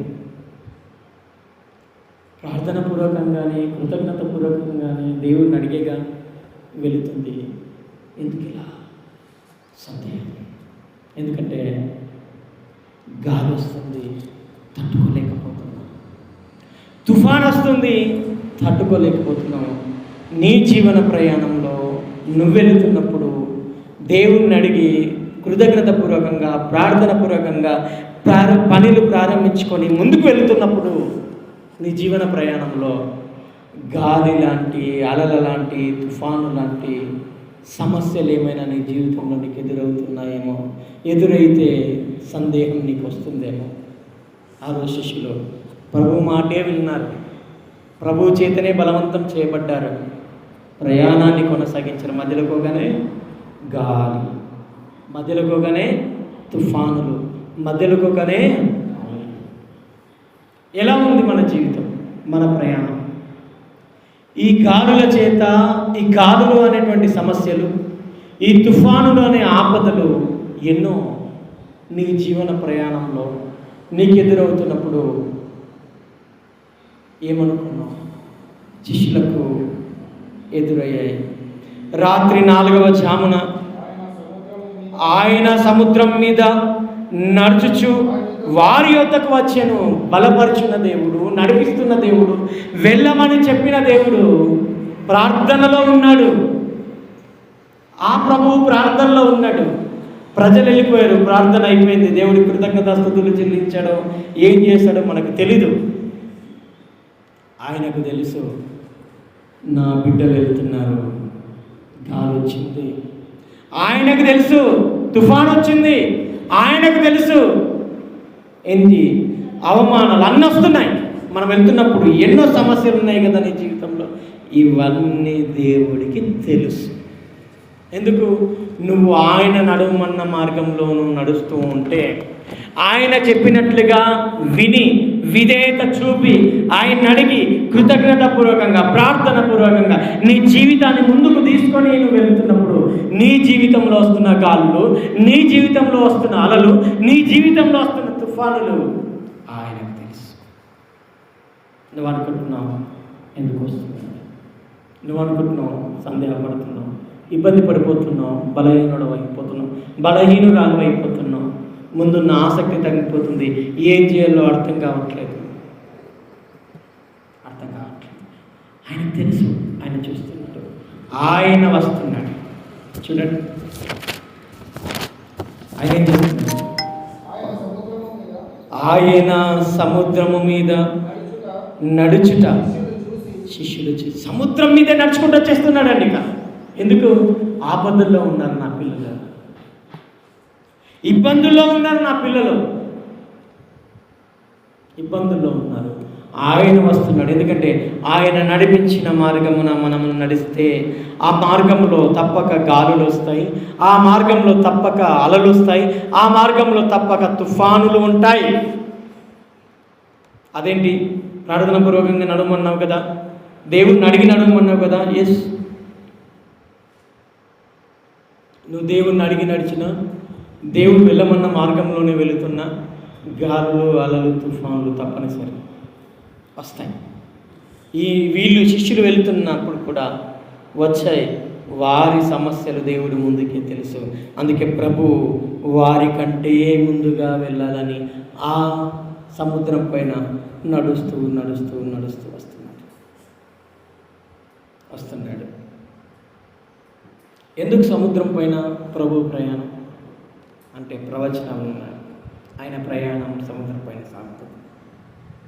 ప్రార్థన పూర్వకంగానే, కృతజ్ఞత పూర్వకంగానే దేవుడిని అడిగేగా వెళుతుంది. ఎందుకు ఇలా? సందేహం. ఎందుకంటే గాలి వస్తుంది, తట్టుకోలేకపోతున్నాం. తుఫాన్ వస్తుంది, తట్టుకోలేకపోతున్నాం. నీ జీవన ప్రయాణంలో నువ్వు వెళుతున్నప్పుడు దేవుణ్ణి అడిగి కృతజ్ఞతాపూర్వకంగా, ప్రార్థనపూర్వకంగా పనులు ప్రారంభించుకొని ముందుకు వెళుతున్నప్పుడు నీ జీవన ప్రయాణంలో గాలి లాంటి, అలల లాంటి, తుఫాను లాంటి సమస్యలు ఏమైనా నీ జీవితంలో నీకు ఎదురవుతున్నాయేమో, ఎదురైతే సందేహం నీకు వస్తుందేమో. ఆ రోజు శిష్యులు ప్రభు మాటే విన్నారు, ప్రభు చేతనే బలవంతం చేయబడ్డారు, ప్రయాణాన్ని కొనసాగించారు. మధ్యలోకోగానే గాలి, మధ్యలోకోగానే తుఫానులు, మధ్యలోకోగానే. ఎలా ఉంది మన జీవితం, మన ప్రయాణం? ఈ గాలుల చేత, ఈ గాలులు అనేటువంటి సమస్యలు, ఈ తుఫానులు అనే ఆపదలు ఎన్నో నీ జీవన ప్రయాణంలో నీకు ఎదురవుతున్నప్పుడు ఏమనుకున్నావు? శిష్యులకు ఎదురయ్యాయి. రాత్రి 4వ జామున ఆయన సముద్రం మీద నడుచుచు వారి యొద్దకు వచ్చాను. బలపరుచున్న దేవుడు, నడిపిస్తున్న దేవుడు, వెళ్ళమని చెప్పిన దేవుడు ప్రార్థనలో ఉన్నాడు. ఆ ప్రభువు ప్రార్థనలో ఉన్నాడు. ప్రజలు వెళ్ళిపోయారు, ప్రార్థన అయిపోయింది. దేవుడి కృతజ్ఞతాస్తుతులు చెల్లించాడో ఏం చేశాడో మనకు తెలీదు. ఆయనకు తెలుసు, నా బిడ్డలు వెళ్తున్నారు, గాలి వచ్చింది. ఆయనకు తెలుసు, తుఫాన్ వచ్చింది. ఆయనకు తెలుసు, ఏంటి అవమానాలు అన్నీ వస్తున్నాయి. మనం వెళ్తున్నప్పుడు ఎన్నో సమస్యలు ఉన్నాయి కదా నీ జీవితంలో. ఇవన్నీ దేవుడికి తెలుసు. ఎందుకు? నువ్వు ఆయన నడుమన్న మార్గంలో నువ్వు నడుస్తూ ఉంటే, ఆయన చెప్పినట్లుగా విని విధేయత చూపి ఆయన అడిగి కృతజ్ఞతాపూర్వకంగా, ప్రార్థనపూర్వకంగా నీ జీవితాన్ని ముందుకు తీసుకొని నువ్వు వెళ్తున్నప్పుడు నీ జీవితంలో వస్తున్న గాలులు, నీ జీవితంలో వస్తున్న అలలు, నీ జీవితంలో వస్తున్న తుఫానులు ఆయనకు తెలుసు. నువ్వు అనుకుంటున్నావు ఎందుకు వస్తున్నావు? నువ్వు అనుకుంటున్నావు సందేహపడుతున్నావు, ఇబ్బంది పడిపోతున్నావు, బలహీనుడు అయిపోతున్నావు, బలహీనురాలు అయిపోతున్నావు, ముందున్న ఆసక్తి తగ్గిపోతుంది, ఏం చేయాలో అర్థం కావట్లేదు. ఆయనకు తెలుసు, ఆయన చూస్తున్నాడు, ఆయన వస్తున్నాడు. చూడండి ఆయన ఏం చేస్తున్నాడు? ఆయన సముద్రము మీద నడుచుట శిష్యులు చూసి సముద్రం మీదే నడుచుకుంటూ వచ్చేస్తున్నాడండి. ఇక ఎందుకు? ఆపదల్లో ఉన్నారు నా పిల్లలు, ఇబ్బందుల్లో ఉన్నారు నా పిల్లలు, ఇబ్బందుల్లో ఉన్నారు. ఆయన వస్తున్నాడు. ఎందుకంటే ఆయన నడిపించిన మార్గమున మనము నడిస్తే ఆ మార్గంలో తప్పక గాలులు వస్తాయి, ఆ మార్గంలో తప్పక అలలు వస్తాయి, ఆ మార్గంలో తప్పక తుఫానులు ఉంటాయి. అదేంటి? ప్రార్థన పూర్వకంగా నడవమన్నావు కదా, దేవుడిని అడిగి నడవమన్నావు కదా. ఎస్, నువ్వు దేవుడిని అడిగి నడిచినా, దేవుడు వెళ్ళమన్న మార్గంలోనే వెళుతున్నా, గాలులు, అలలు, తుఫానులు తప్పనిసరి వస్తాయి. వీళ్ళు శిష్యులు వెళుతున్నప్పుడు కూడా వచ్చాయి. వారి సమస్యలు దేవుడి ముందుకే తెలుసు. అందుకే ప్రభు వారి కంటే ముందుగా వెళ్ళాలని ఆ సముద్రం పైన నడుస్తూ నడుస్తూ నడుస్తూ వస్తున్నాడు. ఎందుకు సముద్రం పైన ప్రభు ప్రయాణం అంటే ప్రవచనాలు ఉన్నాయి. ఆయన ప్రయాణం సముద్రం పైన సాగుతుంది.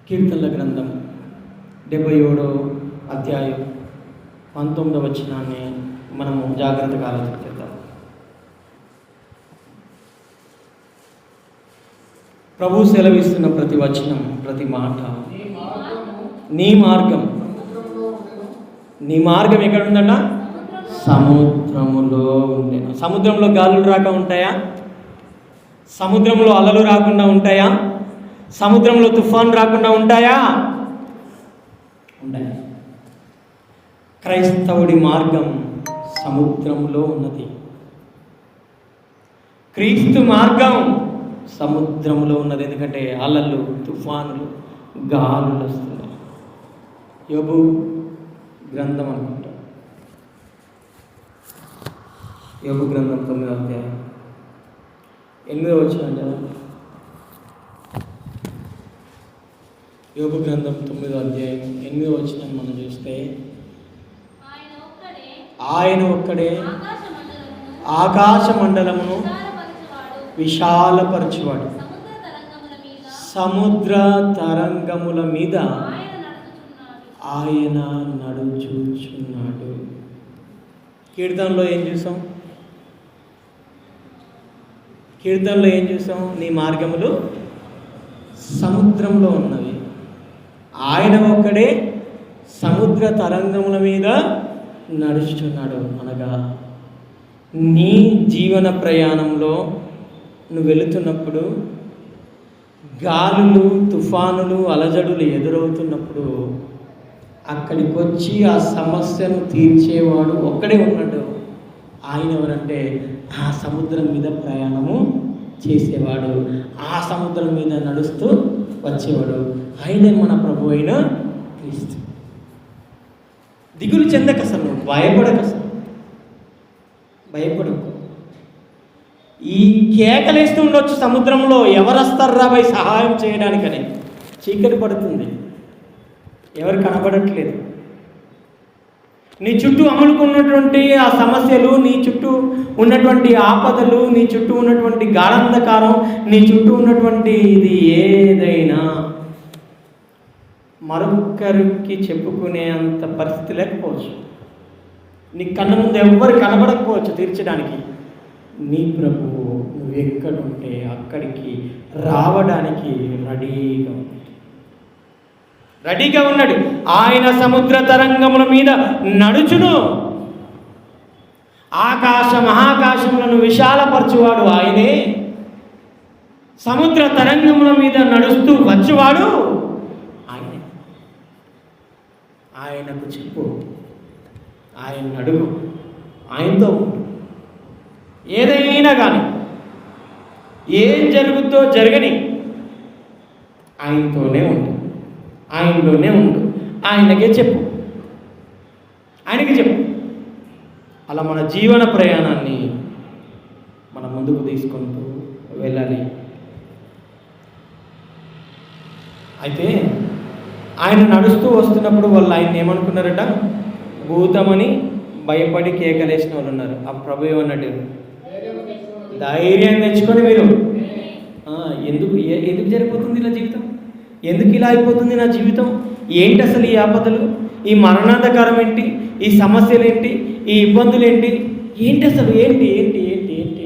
కీర్తనల గ్రంథం 77వ అధ్యాయం 19వ వచనాన్ని మనము జాగ్రత్తగా ఆలోచించేద్దాం. ప్రభు సెలవిస్తున్న ప్రతి వచనం, ప్రతి మాట, నీ మార్గం, నీ మార్గం ఎక్కడుందట? సముద్రములో ఉండేను. సముద్రంలో గాలులు రాక ఉంటాయా? సముద్రంలో అలలు రాకుండా ఉంటాయా? సముద్రంలో తుఫాన్ రాకుండా ఉంటాయా? ఉంటాయి. క్రైస్తవుడి మార్గం సముద్రంలో ఉన్నది. క్రీస్తు మార్గం సముద్రంలో ఉన్నది. ఎందుకంటే అలలు, తుఫానులు, గాలులు వస్తున్నాయి. యోబు గ్రంథం అనుకుంటా, యోబు గ్రంథం 9వ అధ్యాయం 8వ వచనం చదవండి. యోబు గ్రంథం 9వ అధ్యాయం 8వ వచనం మనం చూస్తే, ఆయన ఒక్కడే ఆకాశ మండలమును విశాలపరచువాడు, సముద్ర తరంగముల మీద ఆయన నడుచుచున్నాడు. కీర్తనలో ఏం చూసాం? నీ మార్గములు సముద్రంలో ఉన్నవి. ఆయన ఒక్కడే సముద్ర తరంగముల మీద నడుచుచున్నాడు. అనగా నీ జీవన ప్రయాణంలో నువ్వు వెళుతున్నప్పుడు, గాలులు, తుఫానులు, అలజడులు ఎదురవుతున్నప్పుడు అక్కడికి వచ్చి ఆ సమస్యను తీర్చేవాడు ఒక్కడే ఉన్నాడు. ఆయన ఎవరంటే ఆ సముద్రం మీద ప్రయాణము చేసేవాడు, ఆ సముద్రం మీద నడుస్తూ వచ్చేవాడు. ఆయనే మన ప్రభు అయిన క్రీస్తు. దిగులు చెందక అసలు, నువ్వు భయపడకు. ఈ కేకలేస్తూ ఉండొచ్చు సముద్రంలో, ఎవరు వస్తారా భయ్ సహాయం చేయడానికని. చీకటి పడుతుంది, ఎవరు కనబడట్లేదు. నీ చుట్టూ అమలుకున్నటువంటి ఆ సమస్యలు, నీ చుట్టూ ఉన్నటువంటి ఆపదలు, నీ చుట్టూ ఉన్నటువంటి గాఢంధకారం, నీ చుట్టూ ఉన్నటువంటి ఇది ఏదైనా మరొకరికి చెప్పుకునే అంత పరిస్థితి లేకపోవచ్చు. నీ కళ్ళ ముందు ఎవ్వరు కనబడకపోవచ్చు తీర్చడానికి. నీ ప్రభువు నువ్వు ఎక్కడుంటే అక్కడికి రావడానికి రెడీగా ఉన్నాడు. ఆయన సముద్ర తరంగముల మీద నడుచును, మహాకాశములను విశాలపరచువాడు ఆయనే. సముద్ర తరంగముల మీద నడుస్తూ వచ్చువాడు ఆయనే. ఆయనకు చెప్పు, ఆయన అడుగు, ఆయనతో ఉండు. ఏదైనా కానీ, ఏం జరుగుద్దో జరగని, ఆయనతోనే ఉండు, ఆయనలోనే ఉండు. ఆయనకి చెప్పు. అలా మన జీవన ప్రయాణాన్ని మనం ముందుకు తీసుకుంటూ వెళ్ళాలి. అయితే ఆయన నడుస్తూ వస్తున్నప్పుడు వాళ్ళు ఆయన ఏమనుకున్నారట? భూతమని భయపడి కేకలేసిన వాళ్ళు ఉన్నారు. ఆ ప్రభు ఏమన్నాడు? ధైర్యం తెచ్చుకొని మీరు. ఎందుకు జరిగిపోతుంది ఇలా జీవితం? ఎందుకు ఇలా అయిపోతుంది నా జీవితం? ఏంటి అసలు ఈ ఆపదలు, ఈ మరణాంధకారం ఏంటి, ఈ సమస్యలు ఏంటి, ఈ ఇబ్బందులు ఏంటి, ఏంటి అసలు ఏంటి ఏంటి ఏంటి ఏంటి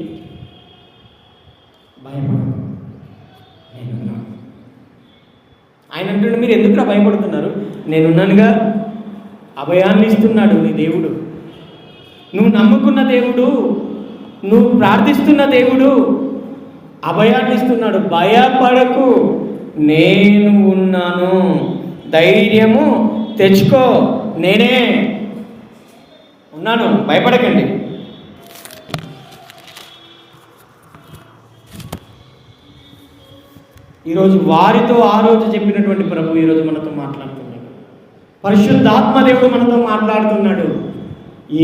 భయపడదు, నేనున్నాను. ఆయన అంటున్నాడు, మీరు ఎందుకు భయపడుతున్నారు? నేనున్నానుగా. అభయాన్ని ఇస్తున్నాడు నీ దేవుడు, నువ్వు నమ్ముకున్న దేవుడు, నువ్వు ప్రార్థిస్తున్న దేవుడు అభయాన్ని ఇస్తున్నాడు. భయపడకు, నేను ఉన్నాను, ధైర్యము తెచ్చుకో, నేనే ఉన్నాను, భయపడకండి. ఈరోజు వారితో ఆ రోజు చెప్పినటువంటి ప్రభు ఈరోజు మనతో మాట్లాడుతున్నాడు. పరిశుద్ధాత్మదేవుడు మనతో మాట్లాడుతున్నాడు.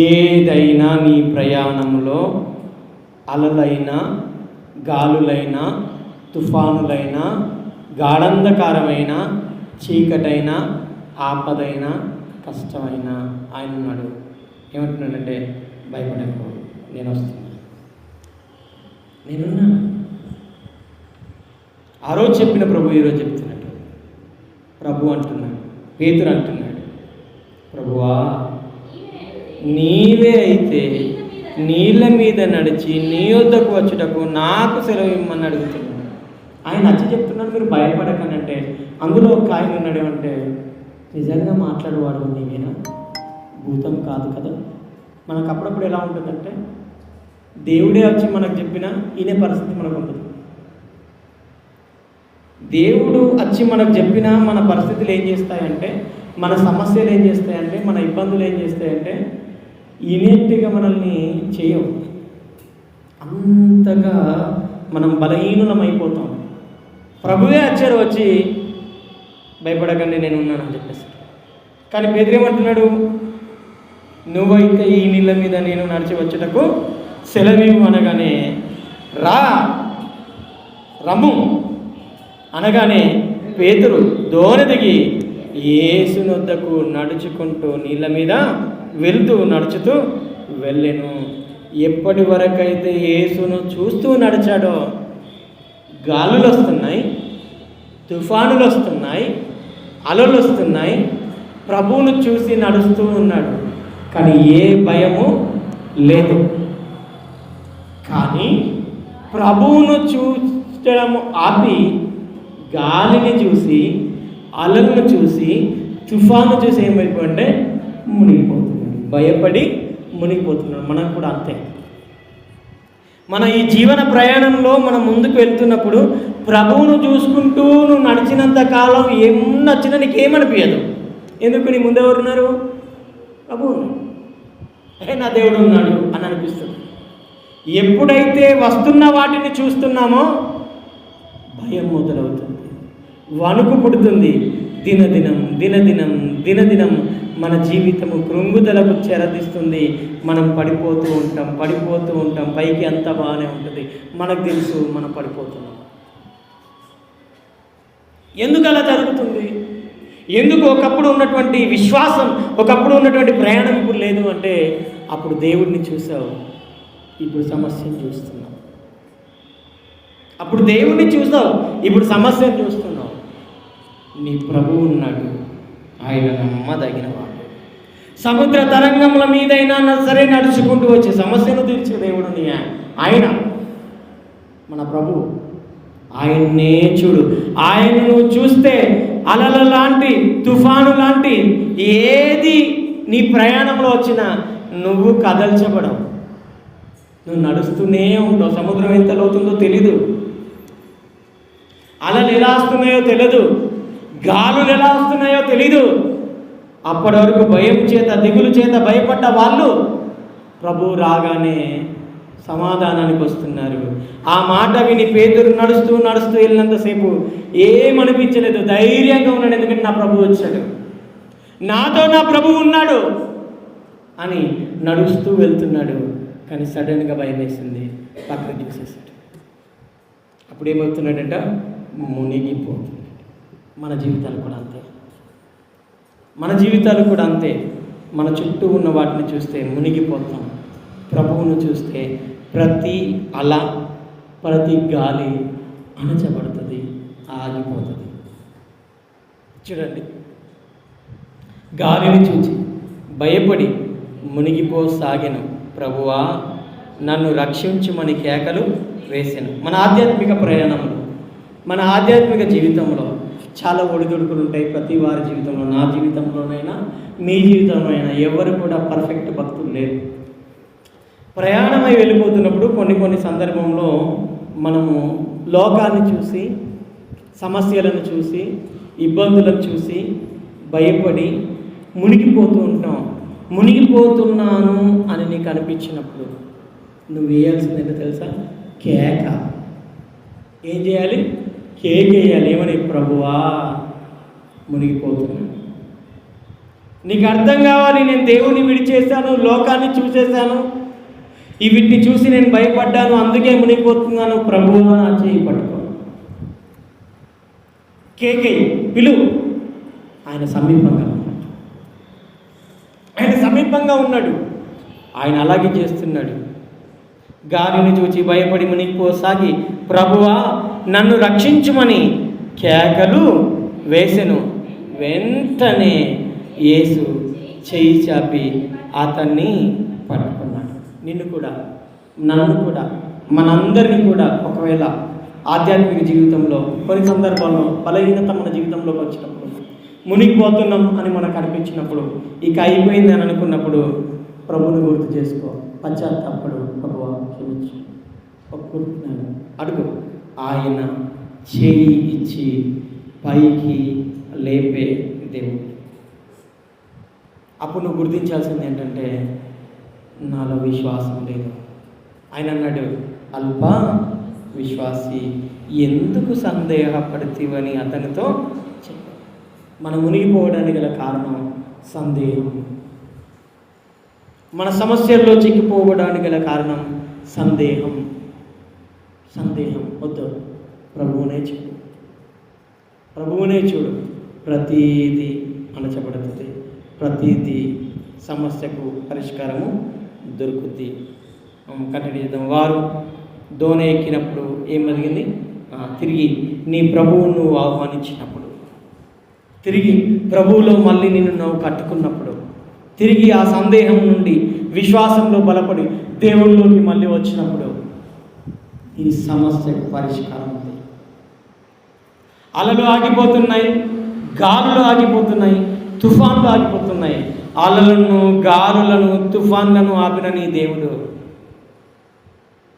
ఏదైనా నీ ప్రయాణంలో అలలైనా, గాలులైనా, తుఫానులైనా, గాఢంధకారమైన, చీకటైనా, ఆపదైన, కష్టమైన ఆయన ఉన్నాడు. ఏమంటున్నాడంటే, భయపడకు, నేను వస్తున్నాను, నేనున్నాను. ఆ రోజు చెప్పిన ప్రభు ఈరోజు చెప్తున్నాడు. ప్రభు అంటున్నాడు, పేతురు అంటున్నాడు, ప్రభువా నీవే అయితే నీళ్ళ మీద నడిచి నీ వద్దకు వచ్చుటకు నాకు సెలవు ఇమ్మని అడుగుతున్నాడు. ఆయన నచ్చి చెప్తున్నాడు, మీరు భయపడకనంటే. అందులో ఒక ఆయన ఉన్నాడు, ఏమంటే నిజంగా మాట్లాడేవాడు నీవేనా, భూతం కాదు కదా. మనకు అప్పుడప్పుడు ఎలా ఉంటుందంటే, దేవుడే వచ్చి మనకు చెప్పినా ఈయన పరిస్థితి మనకు ఉంటుంది. దేవుడు వచ్చి మనకు చెప్పినా మన పరిస్థితులు ఏం చేస్తాయంటే, మన సమస్యలు ఏం చేస్తాయంటే, మన ఇబ్బందులు ఏం చేస్తాయంటే, ఇనేట్గా మనల్ని చేయవు. అంతగా మనం బలహీనులం అయిపోతాం. ప్రభువే వచ్చాడు, వచ్చి భయపడకండి నేను ఉన్నానని చెప్పేసి. కానీ పేతురు ఏమంటున్నాడు? నువ్వైతే ఈ నీళ్ళ మీద నేను నడిచి వచ్చుటకు సెలవివ్వు అనగానే, రా రమ్ము అనగానే పేతురు దోణి దిగి యేసునొద్దకు నడుచుకుంటూ నీళ్ళ మీద నడుచుతూ వెళ్ళెను. ఎప్పటి వరకైతే యేసును చూస్తూ నడిచాడో గాలులు వస్తున్నాయి, తుఫానులు వస్తున్నాయి, అలలు వస్తున్నాయి, ప్రభువును చూసి నడుస్తూ ఉన్నాడు. కానీ ఏ భయము లేదు. కానీ ప్రభువును చూడడం ఆపి గాలిని చూసి, అలలను చూసి, తుఫాను చూసి ఏమైపోయింటే మునిగిపోతున్నాడు. భయపడి మునిగిపోతున్నాడు. మనం కూడా అంతే. మన ఈ జీవన ప్రయాణంలో మనం ముందుకు వెళ్తున్నప్పుడు ప్రభువును చూసుకుంటూ నువ్వు నడిచినంత కాలం ఏం నచ్చినా నీకేమనిపించదు. ఎందుకు? నీ ముందెవరున్నారు? ప్రభువు. నా దేవుడు ఉన్నాడు అని అనిపిస్తుంది. ఎప్పుడైతే వస్తున్న వాటిని చూస్తున్నామో భయం మొదలవుతుంది, వణుకు పుడుతుంది. దినదినం మన జీవితము కృంగుదలకు చెరదీస్తుంది. మనం పడిపోతూ ఉంటాం. పైకి అంతా బాగానే ఉంటుంది, మనకు తెలుసు మనం పడిపోతున్నాం. ఎందుకు అలా జరుగుతుంది? ఎందుకు ఒకప్పుడు ఉన్నటువంటి విశ్వాసం, ఒకప్పుడు ఉన్నటువంటి ప్రయాణం ఇప్పుడు లేదు అంటే, అప్పుడు దేవుడిని చూసావు, ఇప్పుడు సమస్యను చూస్తున్నావు. అప్పుడు దేవుడిని చూసావు, ఇప్పుడు సమస్యను చూస్తున్నావు. నీ ప్రభువు ఉన్నాడు, ఆయన నమ్మదగినవాడు. సముద్ర తరంగముల మీదైనా సరే నడుచుకుంటూ వచ్చే సమస్యను తీర్చే దేవుడు ఆయన మన ప్రభువు. ఆయన్నే చూడు. ఆయనను చూస్తే అలల లాంటి, తుఫాను లాంటి ఏది నీ ప్రయాణంలో వచ్చినా నువ్వు కదల్చబడవు. నువ్వు నడుస్తూనే ఉంటావు. సముద్రం ఎంత లోతుందో తెలీదు, అలలు ఎలా వస్తున్నాయో తెలియదు, గాలులు ఎలా వస్తున్నాయో తెలీదు. అప్పటి వరకు భయం చేత, దిగులు చేత భయపడ్డ వాళ్ళు ప్రభువు రాగానే సమాధానానికి వస్తున్నారు. ఆ మాట విని పేతురు నడుస్తూ వెళ్ళినంతసేపు ఏమనిపించలేదు, ధైర్యంగా ఉన్నాడు. ఎందుకంటే నా ప్రభువు వచ్చాడు, నాతో నా ప్రభువు ఉన్నాడు అని నడుస్తూ వెళ్తున్నాడు. కానీ సడన్గా భయం వేసింది, పక్కకు చూసేసాడు. అప్పుడు ఏమవుతున్నాడంట? మునిగిపోతున్నాడు. మన జీవితాలు కూడా అంతే. మన చుట్టూ ఉన్న వాటిని చూస్తే మునిగిపోతాం. ప్రభువును చూస్తే ప్రతి అల, ప్రతి గాలి అణచబడుతుంది, ఆగిపోతుంది. చూడండి, గాలిని చూచి భయపడి మునిగిపోసాగెను. ప్రభువా నన్ను రక్షించుమని కేకలు వేసెను. మన ఆధ్యాత్మిక ప్రయాణంలో, మన ఆధ్యాత్మిక జీవితంలో చాలా ఒడిదుడుకులు ఉంటాయి. ప్రతి వారి జీవితంలో, నా జీవితంలోనైనా మీ జీవితంలోనైనా ఎవరు కూడా పర్ఫెక్ట్ భక్తులు లేరు. ప్రయాణమై వెళ్ళిపోతున్నప్పుడు కొన్ని సందర్భంలో మనము లోకాన్ని చూసి, సమస్యలను చూసి, ఇబ్బందులను చూసి భయపడి మునిగిపోతూ ఉంటాం. మునిగిపోతున్నాను అని నీకు అనిపించినప్పుడు నువ్వు వేయాల్సిందేంటో తెలుసా? కేక. ఏం చేయాలి? కేక్ వేయాలి. ఏమని? ప్రభువా మునిగిపోతున్నాను. నీకు అర్థం కావాలి, నేను దేవుని విడిచేశాను, లోకాన్ని చూసేశాను, వీటిని చూసి నేను భయపడ్డాను, అందుకే మునిగిపోతున్నాను. ప్రభువా నా చేయి పట్టుకో, కేకే పిలువు. ఆయన సమీపంగా ఉన్నాడు. ఆయన అలాగే చేస్తున్నాడు. గాలిని చూచి భయపడి మునిగిపోసాగి ప్రభువా నన్ను రక్షించుమని కేకలు వేసెను. వెంటనే యేసు చేయి చాపి అతన్ని పట్టుకున్నాడు. నిన్ను కూడా, నన్ను కూడా, మనందరినీ కూడా ఒకవేళ ఆధ్యాత్మిక జీవితంలో కొన్ని సందర్భాల్లో బలహీనత మన జీవితంలోకి వచ్చినప్పుడు, మునిగిపోతున్నాం అని మనకు అనిపించినప్పుడు, ఇక అయిపోయింది అని అనుకున్నప్పుడు ప్రభువుని గుర్తు చేసుకో, పశ్చాత్తాపడు. ప్రభువా క్షమించు, ఒప్పుకుంటున్నాను అడుగు. ఆయన చేయి ఇచ్చి పైకి లేపే దేవుడు. అప్పుడు నువ్వు గుర్తించాల్సింది ఏంటంటే, నాలో విశ్వాసం లేదు. ఆయన అన్నాడు, అల్ప విశ్వాసి ఎందుకు సందేహపడుతీవని అతనితో చెప్పాడు. మనం మునిగిపోవడానికి గల కారణం సందేహం. మన సమస్యల్లో చిక్కిపోవడానికి గల కారణం సందేహం. వద్దు, ప్రభువునే చూడు, ప్రభువునే చూడు. ప్రతీది అణచబడుతుంది, ప్రతీది సమస్యకు పరిష్కారము దొరుకుద్ది. కంటిన్యూ చేద్దాం. వారు దోణి ఎక్కినప్పుడు ఏం జరిగింది? తిరిగి నీ ప్రభువును నువ్వు ఆహ్వానించినప్పుడు, తిరిగి ప్రభువులో మళ్ళీ నిన్ను నువ్వు కట్టుకున్నప్పుడు, తిరిగి ఆ సందేహం నుండి విశ్వాసంలో బలపడి దేవుళ్ళలోకి మళ్ళీ వచ్చినప్పుడు ఈ సమస్యకు పరిష్కారం ఉంది. అలలు ఆగిపోతున్నాయి, గాలులు ఆగిపోతున్నాయి, తుఫాన్లు ఆగిపోతున్నాయి. అలలను, గాలులను, తుఫాన్లను ఆపిన నీ దేవుడు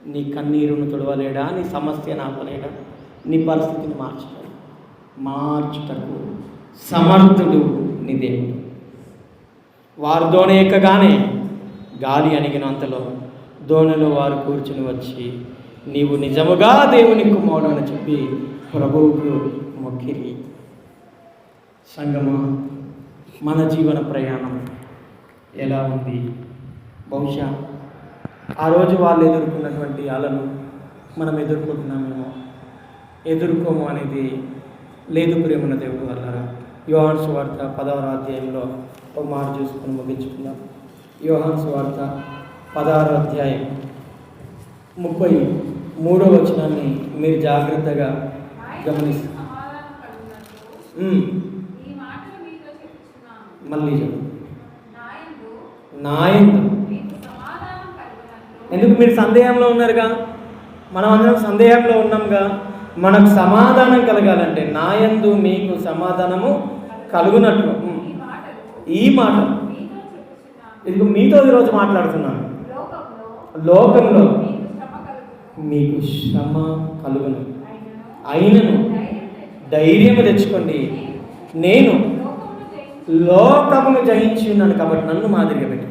నీ కన్నీరును తుడవలేడా? నీ సమస్యను ఆపలేడా? నీ పరిస్థితిని మార్చుటకు సమర్థుడు నీ దేవుడు. వారు దోణి ఎక్కగానే గాలి అణిగినంతలో దోణిలో వారు కూర్చుని వచ్చి, నీవు నిజముగా దేవుని కుమారుడు అని చెప్పి ప్రభువుకు మొక్కిరి. సంగమా, మన జీవన ప్రయాణం ఎలా ఉంది? బహుశా ఆ రోజు వాళ్ళు ఎదుర్కొన్నటువంటి అలను మనం ఎదుర్కొంటున్నామేమో. ఎదుర్కోము అనేది లేదు ప్రేమన దేవుడు వల్లరా. యోహాను సువార్త 10వ అధ్యాయంలో ఒక మాట చూసుకొని ముగించుకుందాం. యోహాను సువార్త 16వ అధ్యాయం 33వ వచనాన్ని మీరు జాగ్రత్తగా గమనిస్తారు. మళ్ళీ నాయందు. ఎందుకు? మీరు సందేహంలో ఉన్నారుగా, మనం అందరం సందేహంలో ఉన్నాంగా. మనకు సమాధానం కలగాలంటే నాయందు మీకు సమాధానము కలుగునట్లు ఈ మాట ఇది మీతో ఈరోజు మాట్లాడుతున్నాను. లోకంలో మీకు శ్రమ కలుగును, అయినను ధైర్యము తెచ్చుకోండి, నేను లోకమును జయించి ఉన్నాను కాబట్టి నన్ను మాదిరిగా పెట్టుకోండి.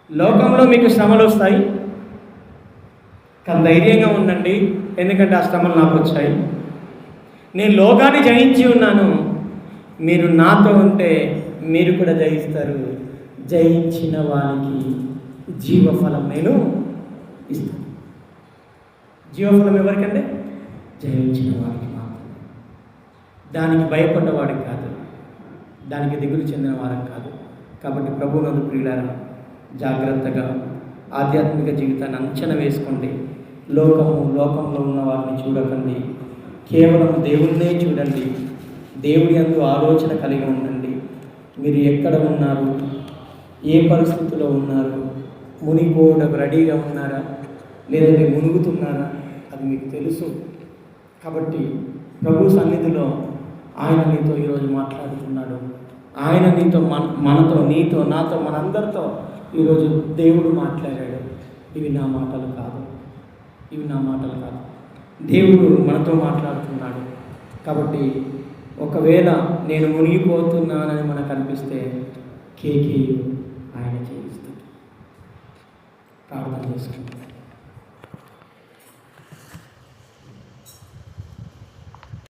లోకంలో మీకు శ్రమలు వస్తాయి, కానీ ధైర్యంగా ఉండండి, ఎందుకంటే ఆ శ్రమలు నాకు వచ్చాయి. నేను లోకాన్ని జయించి ఉన్నాను, మీరు నాతో ఉంటే మీరు కూడా జయిస్తారు. జయించిన వారికి జీవఫలం నేను ఇస్తాను. జీవఫలం ఎవరికంటే? జయించిన వారికి మాత్రం. దానికి భయపడ్డవాడికి కాదు, దానికి దిగులు చెందిన వారికి కాదు. కాబట్టి ప్రభువునందు ప్రియులారా, జాగ్రత్తగా ఆధ్యాత్మిక జీవితాన్ని అంచనా వేసుకోండి. లోకంలో ఉన్న వారిని చూడకండి, కేవలం దేవుడినే చూడండి. దేవుడి యందు ఆలోచన కలిగి ఉండండి. మీరు ఎక్కడ ఉన్నారు, ఏ పరిస్థితిలో ఉన్నారు, మునిగిపోవడానికి రెడీగా ఉన్నారా లేదంటే మునుగుతున్నారా, అది మీకు తెలుసు. కాబట్టి ప్రభు సన్నిధిలో ఆయన నీతో ఈరోజు మాట్లాడుతున్నాడు. ఆయన నీతో మనతో, నీతో, నాతో, మనందరితో ఈరోజు దేవుడు మాట్లాడాడు. ఇవి నా మాటలు కాదు, దేవుడు మనతో మాట్లాడుతున్నాడు. కాబట్టి ఒకవేళ నేను మునిగిపోతున్నానని మనకు అనిపిస్తే కేకేయు ఆయన చేయిస్తాడు. ప్రార్థన చేసుకుంటాం.